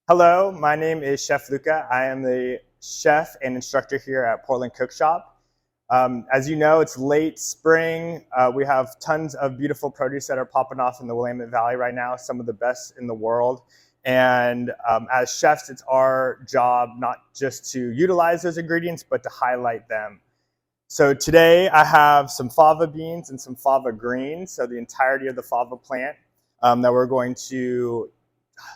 Hello, my name is Chef Luca. I am the chef and instructor here at Portland Cookshop. As you know, it's late spring. We have tons of beautiful produce that are popping off in the Willamette Valley right now, some of the best in the world. And as chefs, it's our job not just to utilize those ingredients, but to highlight them. So today I have some fava beans and some fava greens, so the entirety of the fava plant that we're going to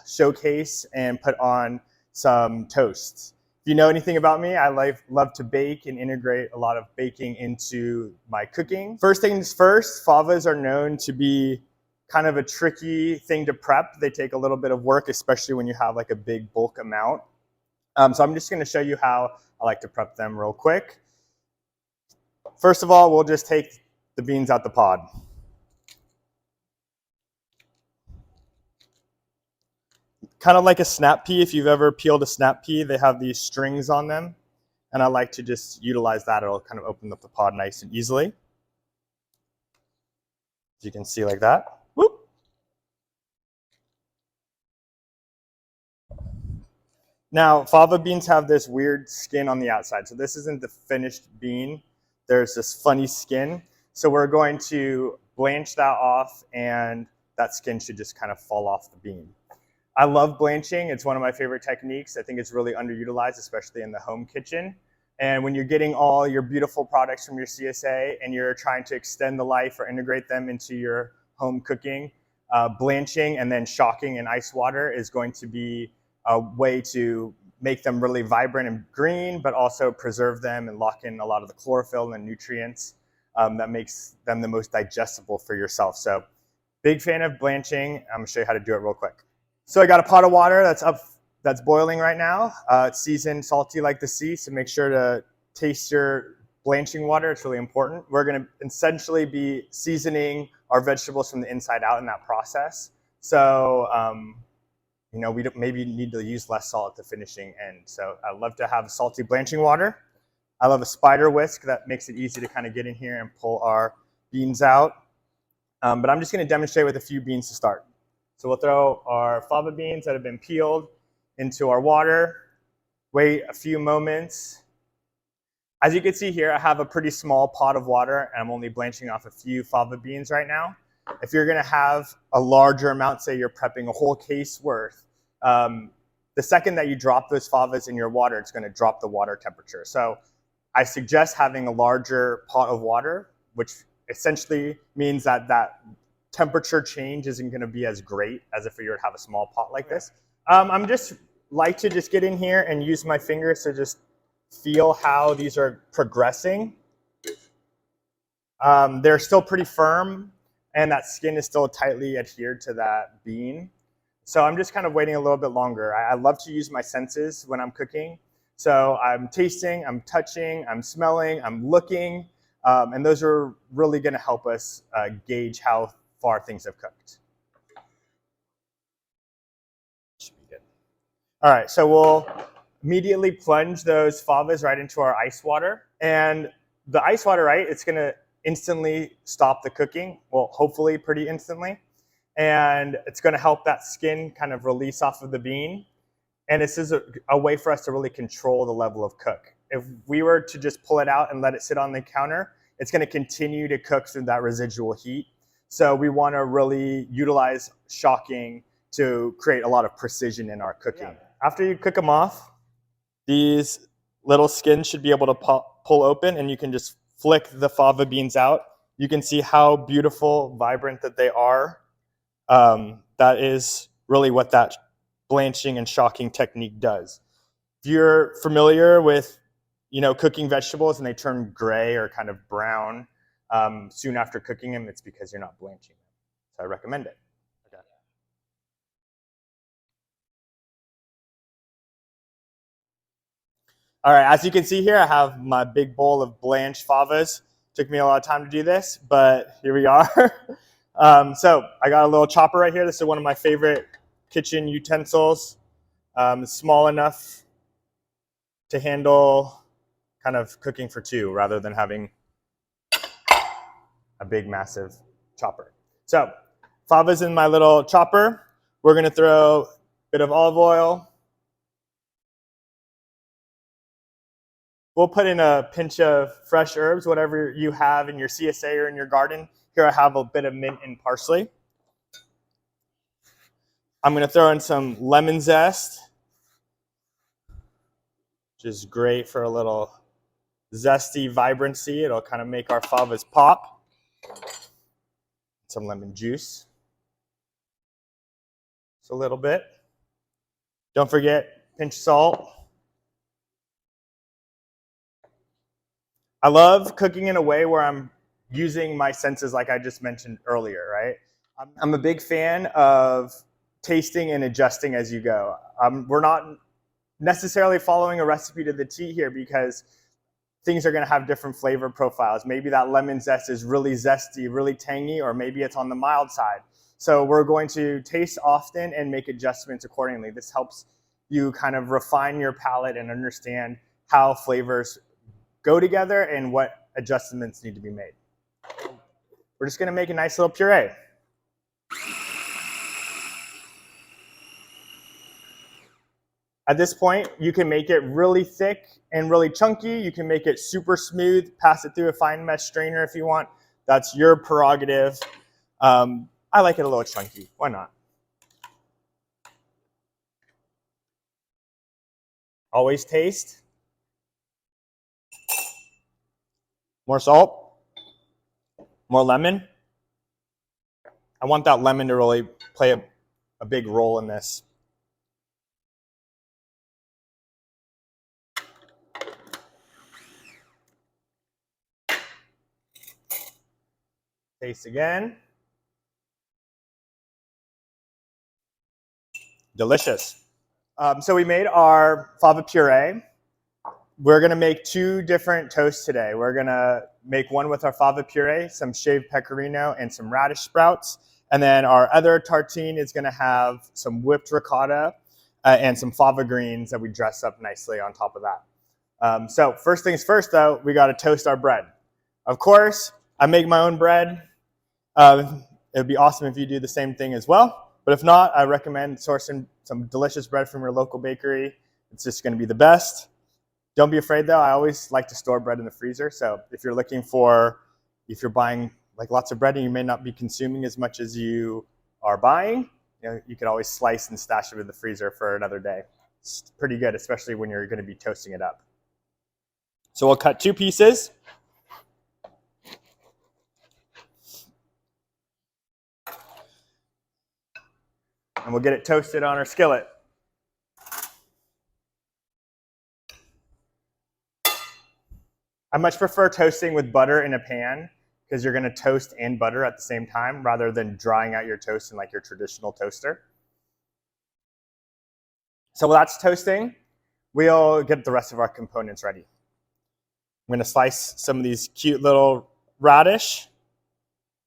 showcase and put on some toasts. If you know anything about me, I love to bake and integrate a lot of baking into my cooking. First things first, favas are known to be kind of a tricky thing to prep. They take a little bit of work, especially when you have like a big bulk amount. So I'm just going to show you how I like to prep them real quick. First of all, we'll just take the beans out the pod. Kind of like a snap pea. If you've ever peeled a snap pea, they have these strings on them. And I like to just utilize that. It'll kind of open up the pod nice and easily. As you can see, like that. Whoop. Now, fava beans have this weird skin on the outside. So this isn't the finished bean. There's this funny skin. So we're going to blanch that off, and that skin should just kind of fall off the bean. I love blanching. It's one of my favorite techniques. I think it's really underutilized, especially in the home kitchen. And when you're getting all your beautiful products from your CSA and you're trying to extend the life or integrate them into your home cooking, blanching and then shocking in ice water is going to be a way to make them really vibrant and green, but also preserve them and lock in a lot of the chlorophyll and nutrients that makes them the most digestible for yourself. So big fan of blanching. I'm gonna show you how to do it real quick. So I got a pot of water that's boiling right now. It's seasoned, salty like the sea, so make sure to taste your blanching water. It's really important. We're going to essentially be seasoning our vegetables from the inside out in that process. So, we maybe need to use less salt at the finishing end. So I love to have salty blanching water. I love a spider whisk that makes it easy to kind of get in here and pull our beans out. But I'm just going to demonstrate with a few beans to start. So we'll throw our fava beans that have been peeled into our water, wait a few moments. As you can see here, I have a pretty small pot of water, and I'm only blanching off a few fava beans right now. If you're gonna have a larger amount, say you're prepping a whole case worth, the second that you drop those favas in your water, it's gonna drop the water temperature. So I suggest having a larger pot of water, which essentially means that temperature change isn't going to be as great as if you were to have a small pot like this. I'm just like to just get in here and use my fingers to just feel how these are progressing. They're still pretty firm, and that skin is still tightly adhered to that bean. So I'm just kind of waiting a little bit longer. I love to use my senses when I'm cooking. So I'm tasting, I'm touching, I'm smelling, I'm looking, and those are really going to help us gauge how far things have cooked. Should be good. All right, so we'll immediately plunge those favas right into our ice water. And the ice water, right, it's gonna instantly stop the cooking, well, hopefully pretty instantly. And it's gonna help that skin kind of release off of the bean. And this is a way for us to really control the level of cook. If we were to just pull it out and let it sit on the counter, it's gonna continue to cook through that residual heat. So we want to really utilize shocking to create a lot of precision in our cooking. Yeah. After you cook them off, these little skins should be able to pull open, and you can just flick the fava beans out. You can see how beautiful, vibrant that they are. That is really what that blanching and shocking technique does. If you're familiar with, cooking vegetables and they turn gray or kind of brown, soon after cooking them, it's because you're not blanching them. So I recommend it. Okay. All right, as you can see here, I have my big bowl of blanched favas. Took me a lot of time to do this, but here we are. So I got a little chopper right here. This is one of my favorite kitchen utensils. Small enough to handle kind of cooking for two rather than having a big, massive chopper. So Fava's in my little chopper. We're gonna throw a bit of olive oil, We'll put in a pinch of fresh herbs, whatever you have in your CSA or in your garden. Here I have a bit of mint and parsley. I'm going to throw in some lemon zest, which is great for a little zesty vibrancy. It'll kind of make our favas pop. Some lemon juice. Just a little bit. Don't forget, pinch salt. I love cooking in a way where I'm using my senses like I just mentioned earlier, right? I'm a big fan of tasting and adjusting as you go. We're not necessarily following a recipe to the T here because things are going to have different flavor profiles. Maybe that lemon zest is really zesty, really tangy, or maybe it's on the mild side. So we're going to taste often and make adjustments accordingly. This helps you kind of refine your palate and understand how flavors go together and what adjustments need to be made. We're just going to make a nice little puree. At this point, you can make it really thick and really chunky. You can make it super smooth, pass it through a fine mesh strainer if you want. That's your prerogative. I like it a little chunky. Why not? Always taste. More salt. More lemon. I want that lemon to really play a big role in this. Taste again. Delicious. So we made our fava puree. We're going to make two different toasts today. We're going to make one with our fava puree, some shaved pecorino, and some radish sprouts. And then our other tartine is going to have some whipped ricotta and some fava greens that we dress up nicely on top of that. So first things first, though, we got to toast our bread. Of course, I make my own bread. It would be awesome if you do the same thing as well. But if not, I recommend sourcing some delicious bread from your local bakery. It's just going to be the best. Don't be afraid, though. I always like to store bread in the freezer. So if you're buying like lots of bread and you may not be consuming as much as you are buying, you can always slice and stash it in the freezer for another day. It's pretty good, especially when you're going to be toasting it up. So we'll cut two pieces. And we'll get it toasted on our skillet. I much prefer toasting with butter in a pan because you're going to toast and butter at the same time rather than drying out your toast in like your traditional toaster. So while that's toasting, we'll get the rest of our components ready. I'm going to slice some of these cute little radish.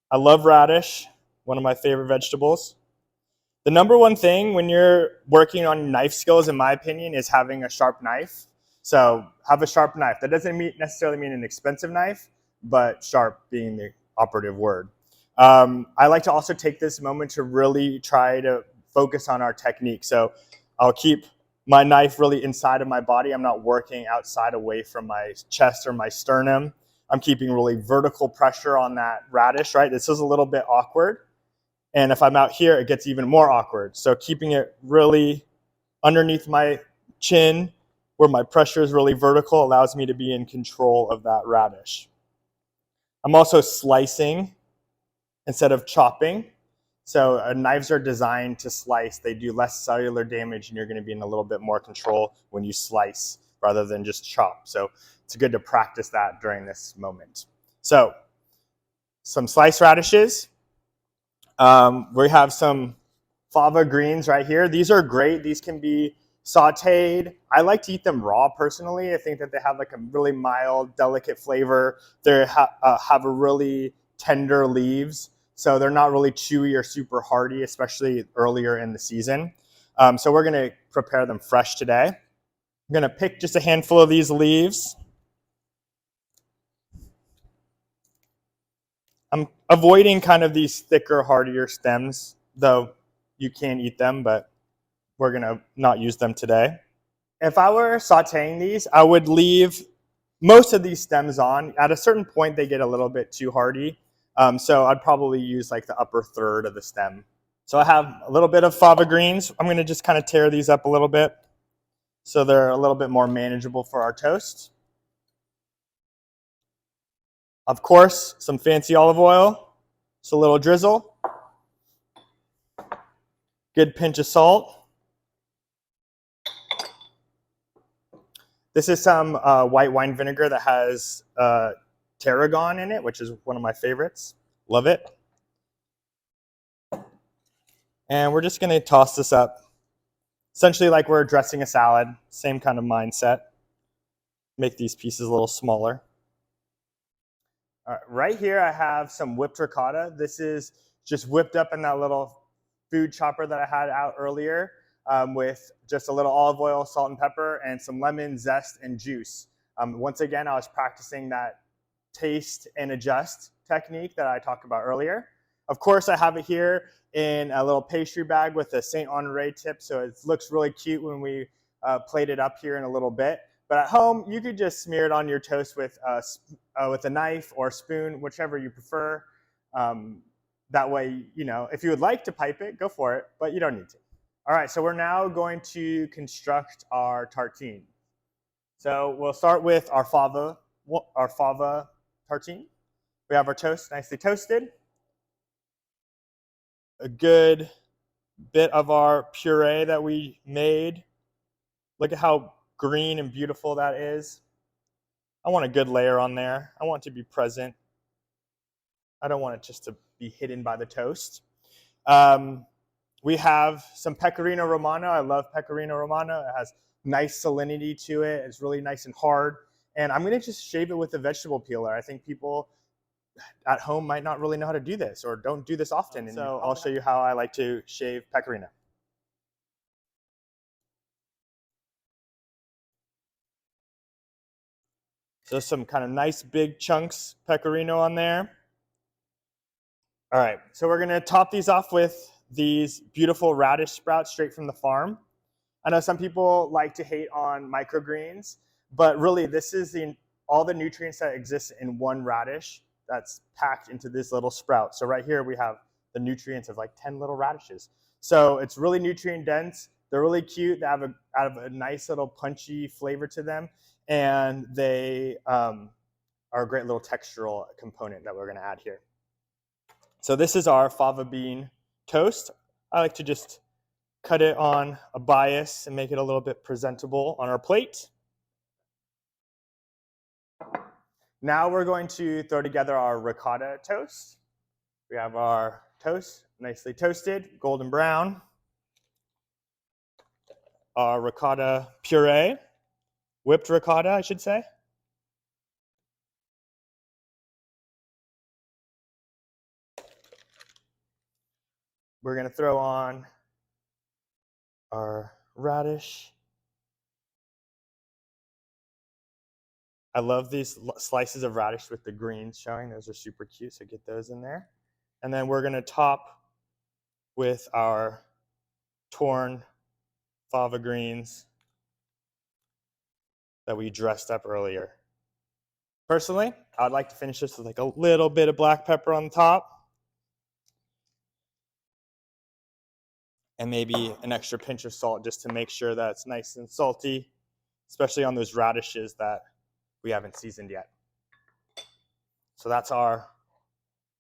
I love radish, one of my favorite vegetables. The number one thing when you're working on knife skills, in my opinion, is having a sharp knife. So have a sharp knife. That doesn't necessarily mean an expensive knife, but sharp being the operative word. I like to also take this moment to really try to focus on our technique. So I'll keep my knife really inside of my body. I'm not working outside away from my chest or my sternum. I'm keeping really vertical pressure on that radish, right? This is a little bit awkward. And if I'm out here, it gets even more awkward. So keeping it really underneath my chin where my pressure is really vertical allows me to be in control of that radish. I'm also slicing instead of chopping. So knives are designed to slice. They do less cellular damage, and you're going to be in a little bit more control when you slice rather than just chop. So it's good to practice that during this moment. So some sliced radishes. We have some fava greens right here. These are great. These can be sauteed. I like to eat them raw personally. I think that they have like a really mild, delicate flavor. They have a really tender leaves, so they're not really chewy or super hardy, especially earlier in the season. So we're going to prepare them fresh today. I'm going to pick just a handful of these leaves. I'm avoiding kind of these thicker, hardier stems, though you can eat them, but we're going to not use them today. If I were sauteing these, I would leave most of these stems on. At a certain point, they get a little bit too hardy. So I'd probably use like the upper third of the stem. So I have a little bit of fava greens. I'm going to just kind of tear these up a little bit so they're a little bit more manageable for our toast. Of course, some fancy olive oil, just a little drizzle, good pinch of salt. This is some white wine vinegar that has tarragon in it, which is one of my favorites. Love it. And we're just going to toss this up, essentially like we're dressing a salad, same kind of mindset. Make these pieces a little smaller. All right here I have some whipped ricotta. This is just whipped up in that little food chopper that I had out earlier with just a little olive oil, salt and pepper, and some lemon zest and juice. Once again, I was practicing that taste and adjust technique that I talked about earlier. Of course, I have it here in a little pastry bag with a Saint Honore tip, so it looks really cute when we plate it up here in a little bit. But at home, you could just smear it on your toast with a knife or spoon, whichever you prefer. That way, you know, if you would like to pipe it, go for it, but you don't need to. All right, so we're now going to construct our tartine. So we'll start with our fava tartine. We have our toast nicely toasted. A good bit of our puree that we made. Look at how green and beautiful that is. I want a good layer on there. I want it to be present. I don't want it just to be hidden by the toast. We have some pecorino romano. I love pecorino romano. It has nice salinity to it. It's really nice and hard. And I'm going to just shave it with a vegetable peeler. I think people at home might not really know how to do this or don't do this often. And so I'll show you how I like to shave pecorino. So some kind of nice big chunks pecorino on there. All right, so we're gonna top these off with these beautiful radish sprouts straight from the farm. I know some people like to hate on microgreens, but really this is all the nutrients that exist in one radish that's packed into this little sprout. So right here we have the nutrients of like 10 little radishes. So it's really nutrient dense. They're really cute. They have a nice little punchy flavor to them, and they are a great little textural component that we're gonna add here. So this is our fava bean toast. I like to just cut it on a bias and make it a little bit presentable on our plate. Now we're going to throw together our ricotta toast. We have our toast nicely toasted, golden brown. Our ricotta puree, whipped ricotta, I should say. We're going to throw on our radish. I love these slices of radish with the greens showing. Those are super cute, so get those in there. And then we're going to top with our torn fava greens that we dressed up earlier. Personally, I'd like to finish this with like a little bit of black pepper on the top. And maybe an extra pinch of salt just to make sure that it's nice and salty, especially on those radishes that we haven't seasoned yet. So that's our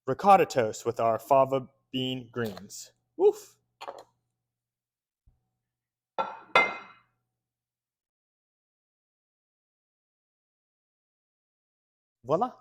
ricotta toast with our fava bean greens. Woof. Voila.